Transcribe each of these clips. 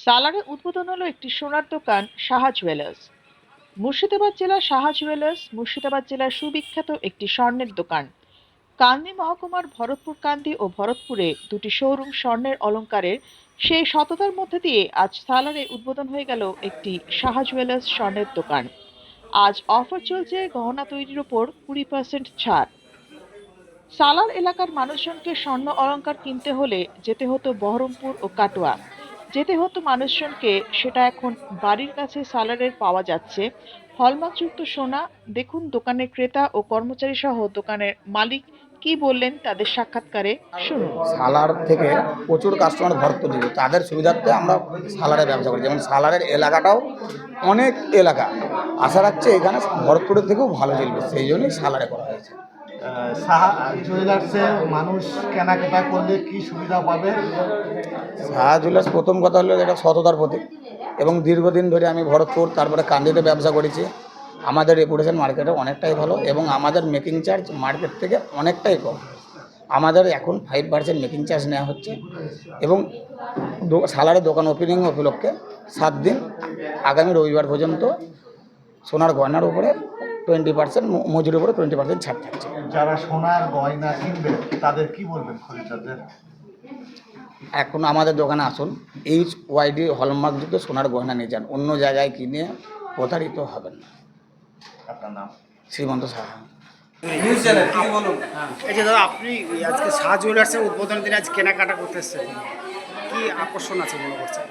সালারে উদ্বোধন হলো একটি সোনার দোকান সাহা জুয়েলার্স। মুর্শিদাবাদ জেলার সাহা জুয়েলার্স মুর্শিদাবাদ জেলার সুবিখ্যাত একটি স্বর্ণের দোকান। কান্দি মহকুমার ভরতপুর কান্দি ও ভরতপুরে দুটি শোরুম স্বর্ণের অলংকারের সেই সততার মধ্যে দিয়ে আজ সালারে উদ্বোধন হয়ে গেল একটি সাহা জুয়েলার্স স্বর্ণের দোকান। আজ অফার চলছে গহনা তৈরির ওপর 20% ছাড়। সালার এলাকার মানুষজনকে স্বর্ণ অলংকার কিনতে হলে যেতে হতো বহরমপুর ও কাটোয়া। যেতে হতো মানুষজনকে, সেটা এখন বাড়ির কাছে সালারের পাওয়া যাচ্ছে। হলমার্কযুক্ত সোনা। দেখুন দোকানের ক্রেতা ও কর্মচারী সহ দোকানের মালিক কি বললেন তাদের সাক্ষাৎকারে, শুনুন। সালার থেকে প্রচুর কাস্টমার ভরপুর দিল, তাদের সুবিধার্থে আমরা সালারে ব্যবসা করি। যেমন সালারের এলাকাটাও অনেক এলাকা, আশা রাখছে এখানে ভরতপুরের থেকেও ভালো চলবে, সেই জন্যই সালারে করা হয়েছে। সাহা জুয়েলার্সে মানুষ কেনাকাটা করলে কি সুবিধা পাবে? সাহা জুয়েলার্স প্রথম কথা হলো এটা সততার প্রতীক, এবং দীর্ঘদিন ধরে আমি ভরতপুর তারপরে কান্দিতে ব্যবসা করেছি। আমাদের রেপুটেশন মার্কেটে অনেকটাই ভালো, এবং আমাদের মেকিং চার্জ মার্কেট থেকে অনেকটাই কম। আমাদের এখন 5% মেকিং চার্জ নেওয়া হচ্ছে, এবং সালারে দোকান ওপেনিং উপলক্ষে 7 দিন আগামী রবিবার পর্যন্ত সোনার গয়নার উপরে 20%, মজুরির উপরে 20% ছাড় থাকছে। যারা সোনার গয়না কিনবে তাদের কি বলবেন খরিদ্দারদের? এখন আমাদের দোকানে আসুন, HYD হলমার্কযুক্ত সোনার গয়না নিয়ে যান, অন্য জায়গায় কিনে প্রতারিত হবেন না। আপনার নাম? শ্রীমন্ত সাহা। এই যে দাদা, আপনি আজকে শাহ জুয়েলার্সের উদ্বোধনের দিনে আজ কেনাকাটা করতে এসেছেন, কি আকর্ষণ আছে মনে করছেন?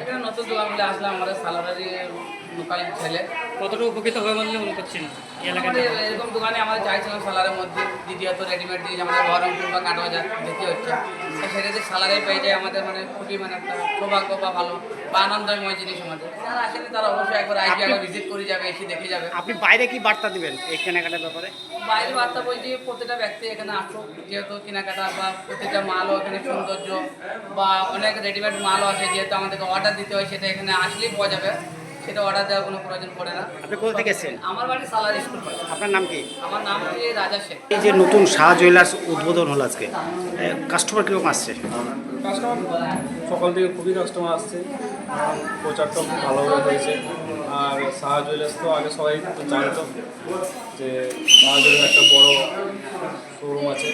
এখানে নতুন দোকানগুলো আসলে আমাদের সালারেরই লোকাল ছেলে কতটা উপকৃত হবে বলে মনে করছেন এই এলাকাতে? এরকম দোকানে আমাদের চাইছিলাম সালারের মধ্যে। দ্বিতীয়ত রেডিমেড দিয়ে আমাদের বহরমপুর বা কাটোয়া যেতে হচ্ছে, তো সেটা যে সালারে পেয়ে যায় আমাদের মানে খুবই মানে একটা সৌভাগ্য বা ভালো বা আনন্দময় জিনিস আমাদের। যারা আসেনি তারা অবশ্যই একবার আইটি একবার ভিজিট করে যাবে, এসে দেখে যাবে। আপনি বাইরে কি বার্তা দিবেন এই কেনাকাটার ব্যাপারে? বাইরে বার্তা বলছি প্রতিটা ব্যক্তি এখানে আসুক, যেহেতু কেনাকাটা বা প্রতিটা মালও এখানে সৌন্দর্য বা অনেক রেডিমেড মালও আছে, যেহেতু আমাদেরকে অর্ডার দিতে হয়, সেটা এখানে আসলেই পাওয়া যাবে, সেটা অর্ডার দেওয়ার কোনো প্রয়োজন পড়ে না। আপনি কোথা থেকে এসেছেন? আমার বাড়ি সালার স্কুল পাড়া। আপনার নাম কি? আমার নাম হচ্ছে রাজা শেখ। এই যে নতুন শাহ জুয়েলার্স উদ্বোধন হলো আজকে, কাস্টমার কীরকম আসছে? কাস্টমার সকাল থেকে খুবই কাস্টমার আসছে, প্রচারটা খুব ভালোভাবে হয়েছে। আর শাহ জুয়েলার্স তো আগে সবাই তো জানতো যে শাহ জুয়েলার্স একটা বড় শোরুম আছে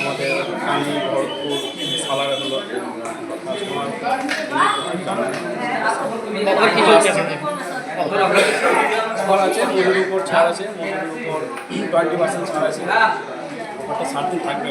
আমাদের কান্দি, ভরতপুর, সালারে হলো কাস্টমার অফার আছে, মজুরির উপর ছাড় আছে, মজুরির উপর 20% ছাড় আছে, অফারটা 7 দিন থাকবে।